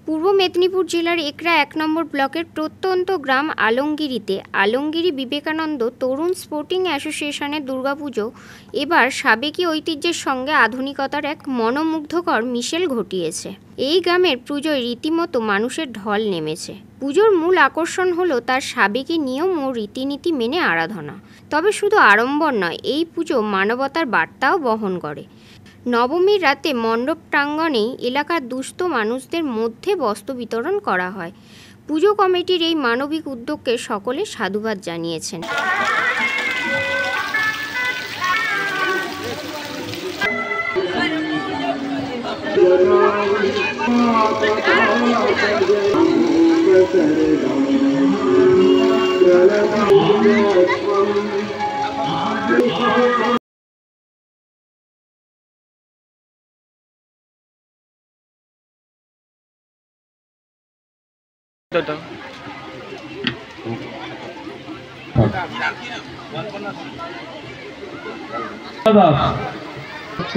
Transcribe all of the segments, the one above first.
পূর্ব মেদিনীপুর জেলার একরা ১ নম্বর ব্লকের প্রত্যন্ত গ্রাম আলমগিরিতে আলমগিরি বিবেকানন্দ তরুণ স্পোর্টিং অ্যাসোসিয়েশনের দুর্গাপুজো এবার সাবেকি ঐতিহ্যের সঙ্গে আধুনিকতার এক মনোমুগ্ধকর মিশেল ঘটিয়েছে। এই গ্রামের পুজোয় রীতিমতো মানুষের ঢল নেমেছে। পুজোর মূল আকর্ষণ হলো তার সাবেকি নিয়ম ও রীতিনীতি মেনে আরাধনা। তবে শুধু আড়ম্বর নয়, এই পুজো মানবতার বার্তাও বহন করে। নবমীর রাতে মণ্ডপ প্রাঙ্গণেই এলাকার দুস্থ মানুষদের মধ্যে বস্ত্র বিতরণ করা হয়। পুজো কমিটির এই মানবিক উদ্যোগকে সকলে সাধুবাদ জানিয়েছেন।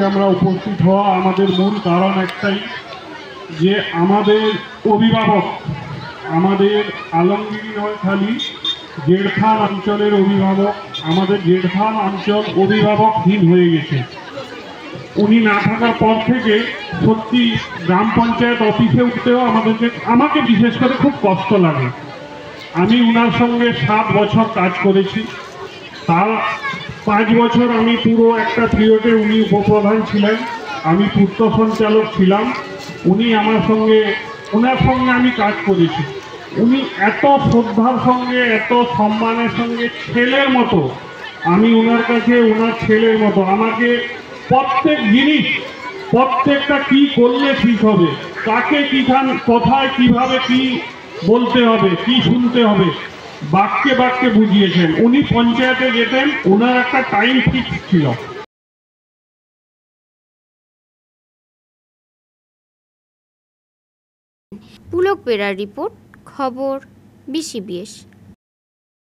আমরা উপস্থিত হওয়া আমাদের মূল কারণ একটাই, যে আমাদের অভিভাবক, আমাদের আলমগিরি নয় খালি জেঠথান অঞ্চলের অভিভাবক, আমাদের জেঠথান অঞ্চল অভিভাবকহীন হয়ে গেছে। উনি না থাকার পর থেকে সত্যি গ্রাম পঞ্চায়েত অফিসে উঠতেও আমাকে বিশেষ করে খুব কষ্ট লাগে। আমি উনার সঙ্গে 7 বছর কাজ করেছি। তার 5 বছর আমি পুরো একটা পিরিয়ডে উনি উপপ্রধান ছিলেন, আমি পূর্ত সঞ্চালক ছিলাম। ওনার সঙ্গে আমি কাজ করেছি। উনি এত শ্রদ্ধার সঙ্গে, এত সম্মানের সঙ্গে, ছেলের মতো, আমি ওনার কাছে ওনার ছেলের মতো। আমাকে প্রত্যেক জিনিস, প্রত্যেকটা কি করলে ঠিক হবে, কাকে কোথায় কিভাবে কি বলতে হবে, কি শুনতে হবে, বাক্যে বাক্যে বুঝিয়েছেন। উনি পঞ্চায়েতে যেতেন, ওনার একটা টাইম ফিক্স ছিল। পুলক বেরার রিপোর্ট, খবর BCBS।